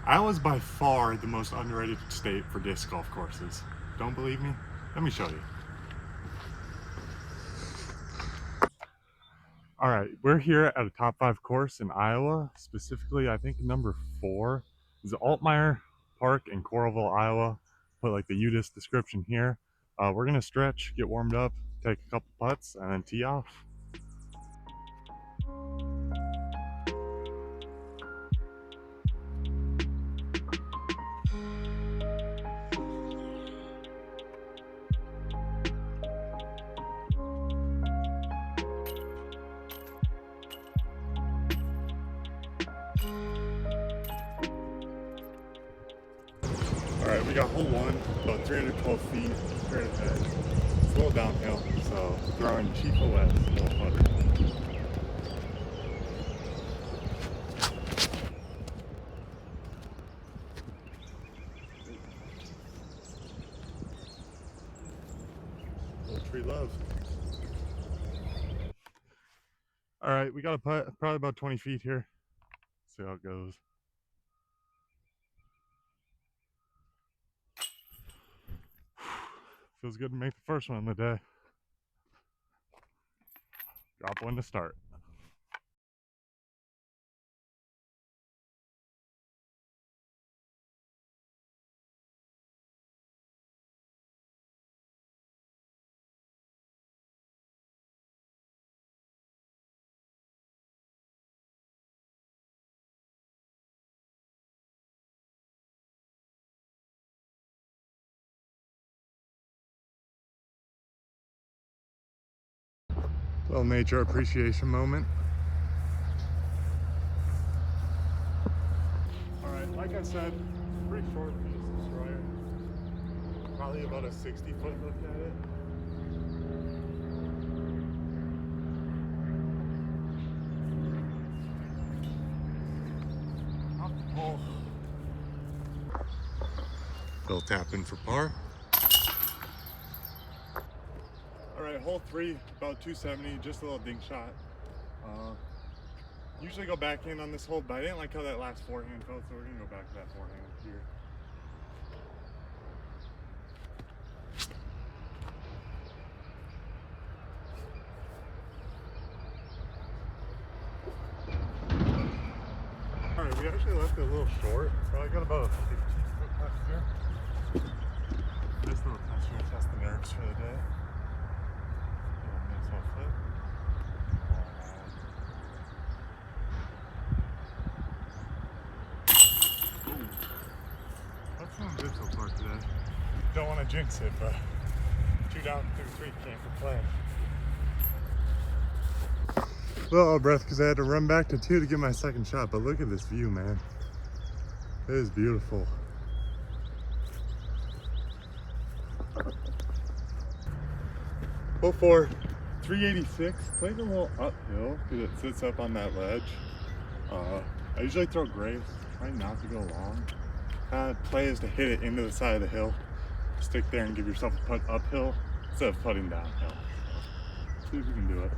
Iowa's by far the most underrated state for disc golf courses. Don't believe me? Let me show you. All right, we're here at a top 5 course in Iowa. Specifically, I think number 4 is Altmaier Park in Coralville, Iowa. Put like the UDisc description here. We're gonna stretch, get warmed up, take a couple putts, and then tee off. All right, we got hole 1, about 312 feet, straight ahead. It's a little downhill, so throwing cheap west, little putter. Little tree love. All right, we got a putt, probably about 20 feet here. See how it goes. Feels good to make the first one of the day. Drop one to start. Little nature appreciation moment. All right, like I said, pretty short piece of destroyer. Probably about a 60-foot look at it. Off the hole. They'll tap in for par. All right, hole 3, about 270, just a little dink shot. Usually go back in on this hole, but I didn't like how that last forehand felt, so we're gonna go back to that forehand here. All right, we actually left it a little short. Probably got about a 15-foot putt here. Just a little test here, test the nerves for the day. Nice little flip. That's feeling good so far today. Don't want to jinx it, but 2 down through 3 came for play. A little out of breath because I had to run back to 2 to get my second shot, but look at this view, man. It is beautiful. Hole 4, 386. Plays a little uphill because it sits up on that ledge. I usually throw grace, try not to go long. Play is to hit it into the side of the hill, stick there and give yourself a putt uphill instead of putting downhill. So, see if you can do it.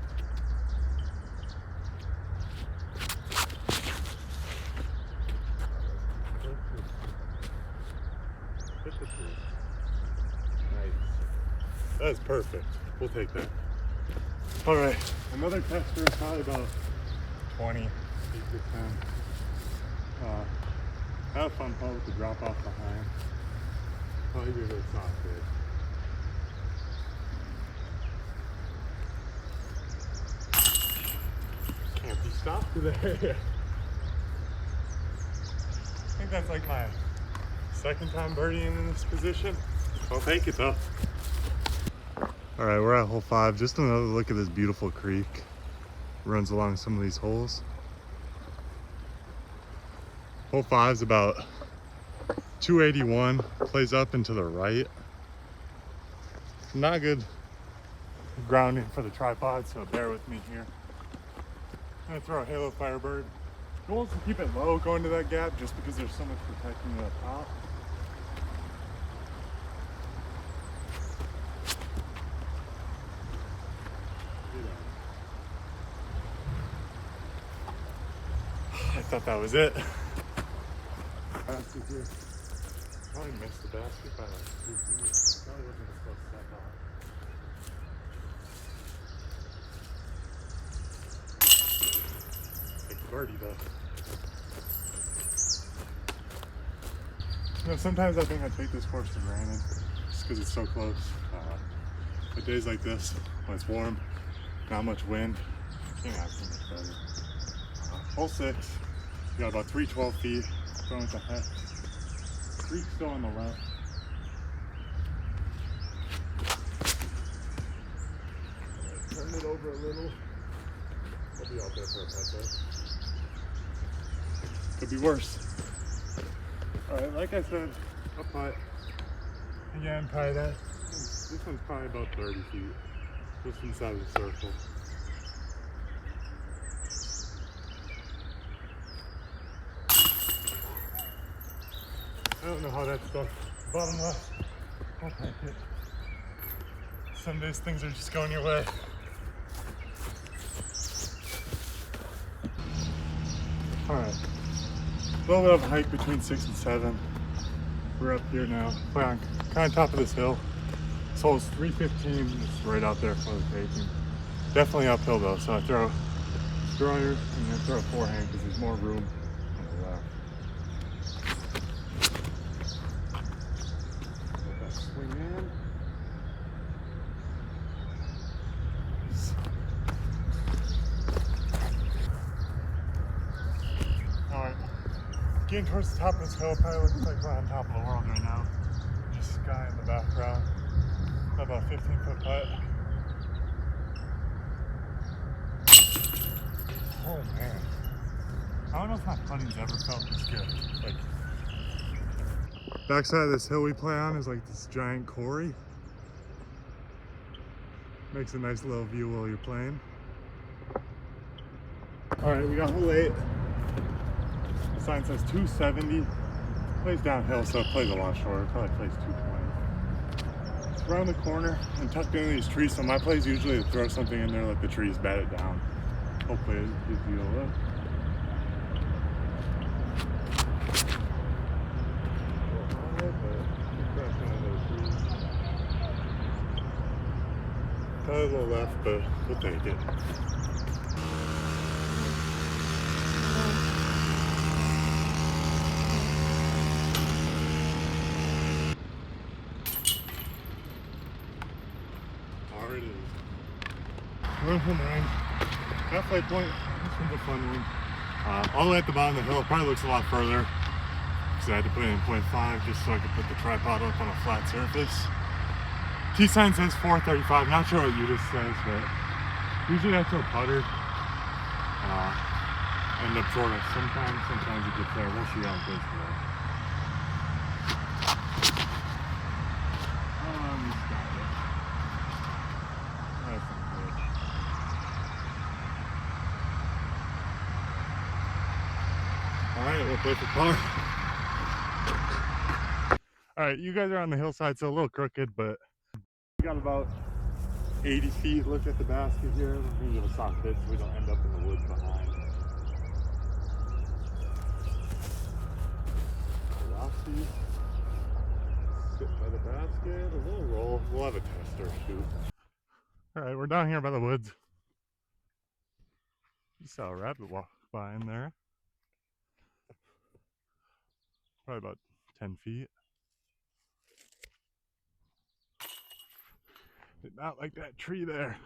Hit the tree. Nice. That is perfect. We'll take that. All right, another tester, probably about 20 feet to 10. Had a fun putt with the drop off behind. Probably give it a soft hit. Can't be stopped today. I think that's like my second time birdieing in this position. I'll take it though. All right, we're at hole 5. Just another look at this beautiful creek. Runs along some of these holes. Hole 5 is about 281, plays up and to the right. Not good grounding for the tripod, so bear with me here. I'm gonna throw a Halo Firebird. Goal is to keep it low going to that gap just because there's so much protecting at the top. I thought that was it. basket here. Probably missed the basket by like 2 feet. Probably wasn't supposed to step on. Take the birdie though. You know, sometimes I think I take this course for granted just because it's so close. But days like this, when it's warm, not much wind, can't ask for much better. Hole 6, you got about 312 feet, going with the heck. Creek still on the left. Turn it over a little. I'll be out there for a putt though. Could be worse. Alright, like I said, a putt. Again, probably that. This one's probably about 30 feet. Just inside of the circle. I don't know how that's stuck. Bottom left. I'll take it. Some days things are just going your way. Alright. A little bit of a hike between 6 and 7. We're up here now. We're on kind of top of this hill. This hole is 315. It's right out there for the taking. Definitely uphill though, so I throw a strider and then throw a forehand because there's more room on the left. Let that swing in. Alright. Getting towards the top of this hill, probably looks like we're on top of the world right now. Just sky in the background. About a 15-foot putt. Oh man. I don't know if my putting's ever felt this good. Like, backside of this hill we play on is like this giant quarry. Makes a nice little view while you're playing. Alright, we got hole 8. The sign says 270. Plays downhill, so it plays a lot shorter. It probably plays 220. It's around the corner and tucked into these trees, so my play is usually to throw something in there, let the trees bat it down. Hopefully it gives you a look. Probably a little left, but we'll take it. There it is. One home run. Halfway point. This one's a fun one. All the way at the bottom of the hill. It probably looks a lot further because I had to put it in 0.5 just so I could put the tripod up on a flat surface. T sign says 435. Not sure what Udis says, but usually I throw putter. End up sort of sometimes it gets there. We'll see how it goes today. Alright, we'll play for par. Alright, you guys are on the hillside, so a little crooked, but we got about 80 feet. Look at the basket here. We're going to give a soft hit so we don't end up in the woods behind. Velocity. Sit by the basket. A little roll. We'll have a test or shoot. Alright, we're down here by the woods. You saw a rabbit walk by in there. Probably about 10 feet. Did not like that tree there.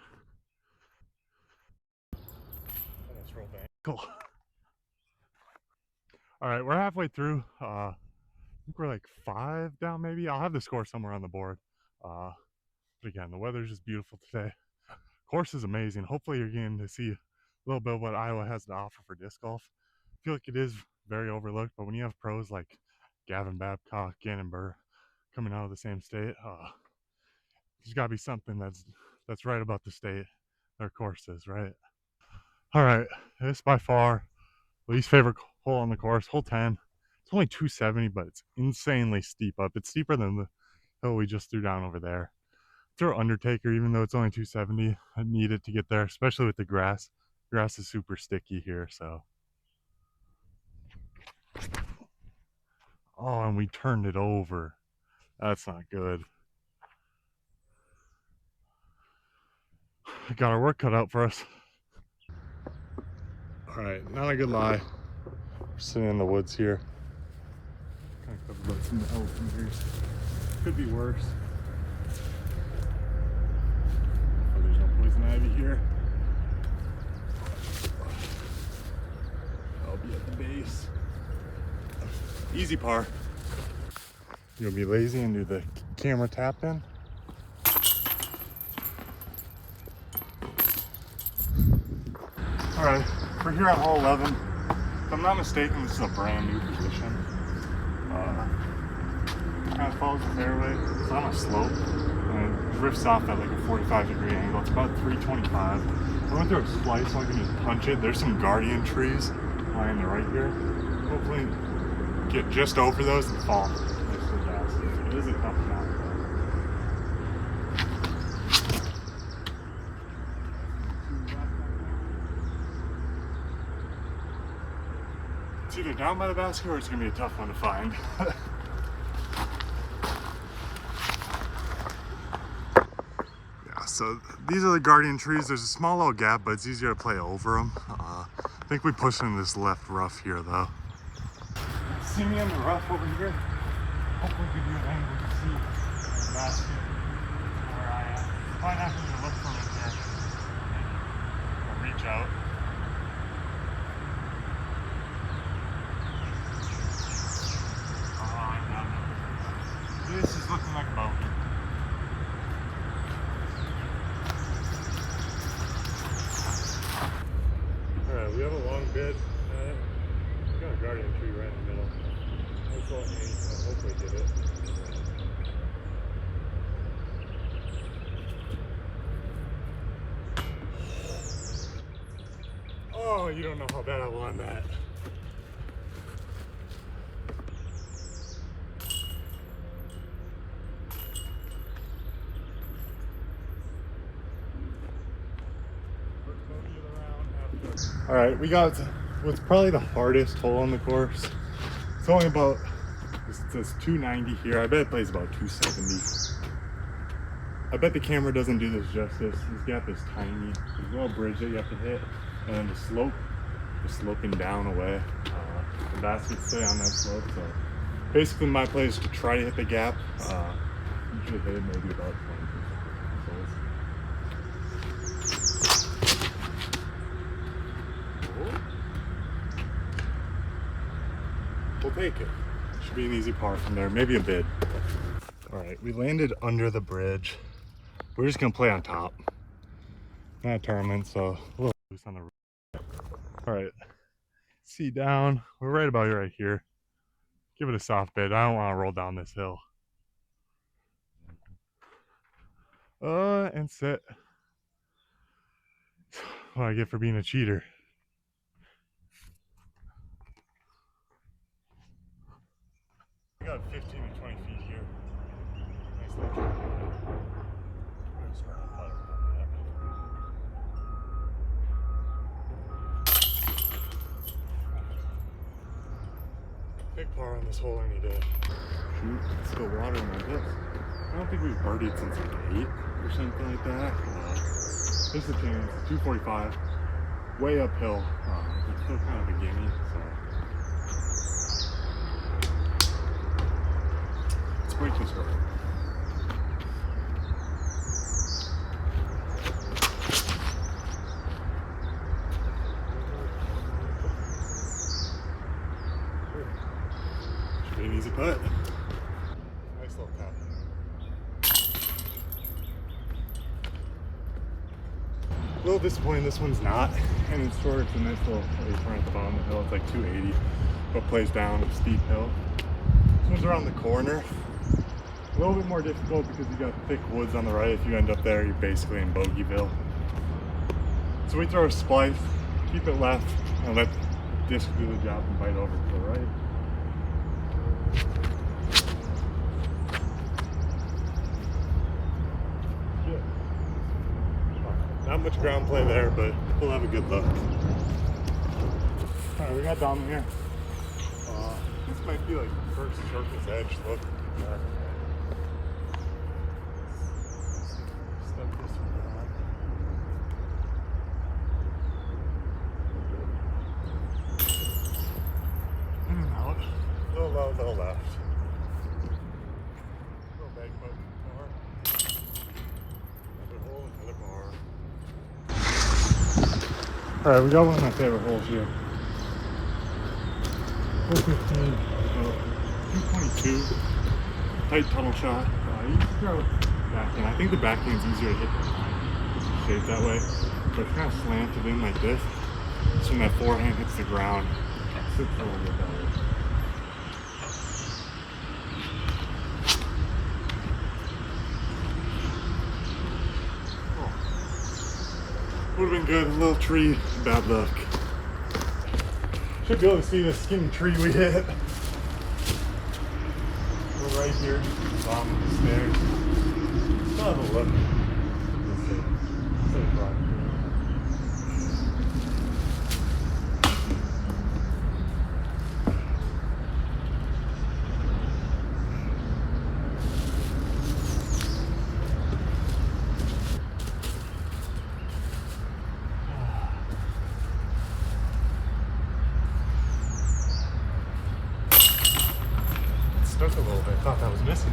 Almost rolled the ankle. Alright, we're halfway through. I think we're like 5 down maybe. I'll have the score somewhere on the board. But again, the weather's just beautiful today. Course is amazing. Hopefully you're getting to see a little bit of what Iowa has to offer for disc golf. I feel like it is very overlooked, but when you have pros like Gavin Babcock, Gannon Burr coming out of the same state, there's got to be something that's right about the state. Their course is, right? Alright, this by far least favorite hole on the course, hole 10. It's only 270, but it's insanely steep up. It's steeper than the hill we just threw down over there. Throw Undertaker, even though it's only 270. I need it to get there, especially with the grass. Grass is super sticky here, so. Oh, and we turned it over. That's not good. We got our work cut out for us. All right, not a good lie. We're sitting in the woods here. Kind of covered by some elephant ears. Could be worse. Oh, there's no poison ivy here. I'll be at the base. Easy par. You'll be lazy and do the camera tap in. All right, we're here at hole 11. If I'm not mistaken, this is a brand new position. Kind of follows the fairway. It's on a slope and it drifts off at like a 45-degree angle. It's about 325. I went through a slice so I can just punch it. There's some guardian trees lying to right here. Hopefully get just over those and fall. It is a tough shot. It's either down by the basket or it's going to be a tough one to find. Yeah, so these are the guardian trees. There's a small little gap, but it's easier to play over them. I think we push in this left rough here, though. See me in the rough over here? Hopefully give you an angle to see the basket where I am. Probably not going to look from it there. I'll reach out. This is looking like a bogey. Alright, we have a long bid. We got a guardian tree right in the middle. I'll hopefully get it. Oh, you don't know how bad I want that. All right, we got what's probably the hardest hole on the course. It's only about, it says 290 here. I bet it plays about 270. I bet the camera doesn't do this justice. This gap is tiny. There's a little bridge that you have to hit, and then the slope is sloping down away. The baskets stay on that slope, so basically my play is to try to hit the gap. Usually hit it maybe about 20%. We'll take it. Should be an easy par from there, maybe a bid. All right, we landed under the bridge. We're just gonna play on top. Not a tournament, so a little loose on the roof. All right, see down. We're right about right here. Give it a soft bid. I don't want to roll down this hill. And sit. What I get for being a cheater. We got 15 to 20 feet here. Nice little tree. Big par on this hole any day. Shoot, it's still water on my disc. I don't think we've birdied since like 8 or something like that. There's the chance. 245. Way uphill. It's still kind of a gimme, so. Let's break this road. Should be an easy putt. Nice little tap. A little disappointing this one's not, and it's short. It's a nice little turn at the bottom of the hill. It's like 280, but plays down a steep hill. This one's around the corner. A little bit more difficult because you got thick woods on the right. If you end up there, you're basically in Bogeyville. So we throw a splice, keep it left, and let the disc do the job and bite over to the right. Not much ground play there, but we'll have a good look. All right, we got Dom here. might be like the first surface edge look. Step this one on. In and out. Little low, little left. Little bag boat bar. Another hole, another bar. Alright, we got one of my favorite holes here. Hole 15, 222, tight tunnel shot. You can throw backhand. I think the backhand's easier to hit shape that way, but it's kind of slanted in like this. So when that forehand hits the ground, it sits a little bit better. Would have been good, a little tree, bad luck. Should be able to see the skinny tree we hit. We're right here, bottom of the stairs. Still have a look. Stuck a little bit, thought that was missing.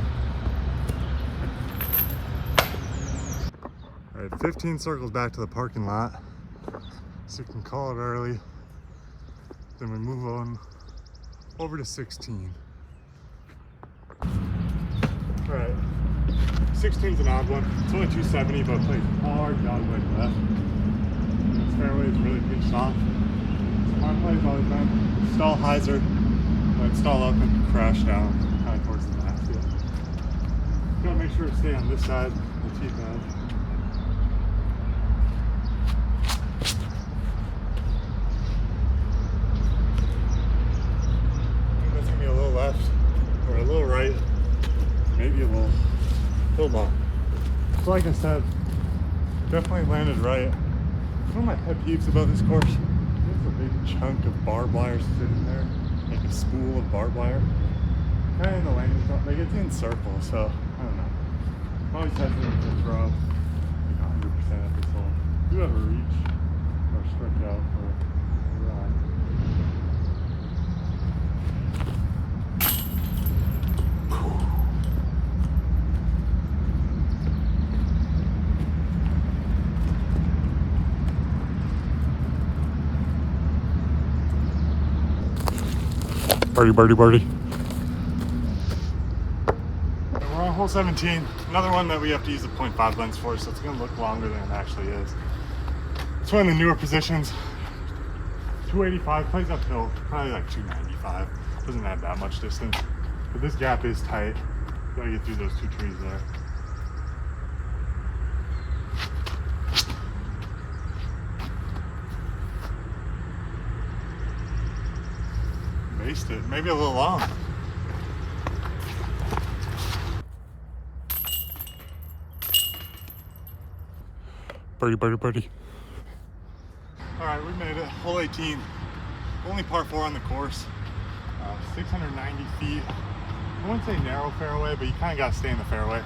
All right, 15 circles back to the parking lot. So we can call it early. Then we move on over to 16. All right, 16's an odd one. It's only 270, but it plays hard dogleg left. This fairway is really pinched off. So my play's always been stall hyzer, then stall up and crash down. Kind of towards the back field. Gotta make sure to stay on this side of the tee pad. I think that's gonna be a little left or a little right, maybe a little long. So like I said, definitely landed right. One of my pet peeves about this course, there's a big chunk of barbed wire sitting there, like a spool of barbed wire. Kind of in the landing zone, like it's in circle, so I don't know. I'm always hesitant to throw like 100% at this hole. Do have a reach or stretch out for a run. Birdie, birdie, birdie. We're on hole 17, another one that we have to use the 0.5 lens for, so it's going to look longer than it actually is. It's one of the newer positions. 285, plays uphill, probably like 295. Doesn't add that much distance, but this gap is tight. Gotta get through those two trees there. Based it, maybe a little long. Birdie, birdie, birdie. All right, we made it. Hole 18. Only par 4 on the course. 690 feet. I wouldn't say narrow fairway, but you kind of got to stay in the fairway.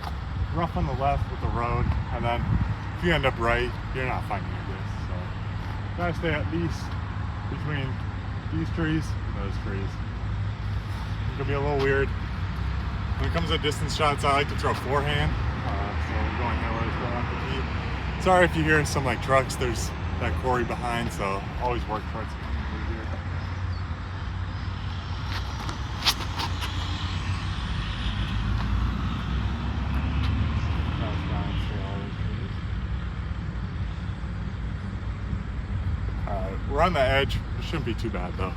Rough on the left with the road, and then if you end up right, you're not finding your disc. So, gotta stay at least between these trees and those trees. It's gonna be a little weird. When it comes to distance shots, I like to throw forehand. So we're going hill going off the tee. Sorry if you hear some like trucks, there's that quarry behind, so always work towards it. Alright, we're on the edge. It shouldn't be too bad though.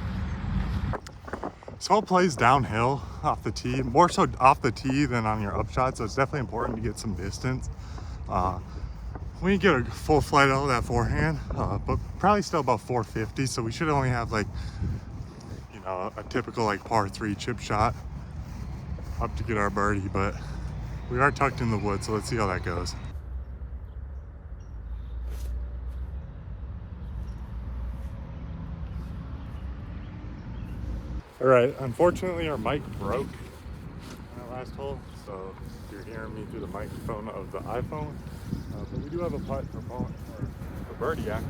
This hole plays downhill off the tee, more so off the tee than on your upshot, so it's definitely important to get some distance. We can get a full flight out of that forehand, but probably still about 450, so we should only have like, you know, a typical like par 3 chip shot up to get our birdie, but we are tucked in the woods, so let's see how that goes. All right, unfortunately our mic broke on that last hole, so you're hearing me through the microphone of the iPhone. But we do have a putt for birdie actually.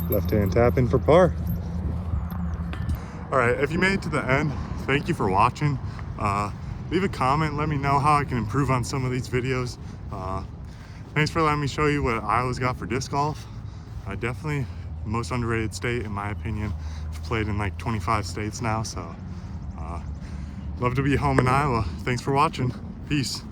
Left hand tapping for par. All right, if you made it to the end, thank you for watching. Leave a comment, let me know how I can improve on some of these videos. Thanks for letting me show you what Iowa's got for disc golf. Definitely most underrated state in my opinion. I've played in like 25 states now, so love to be home in Iowa. Thanks for watching. Peace.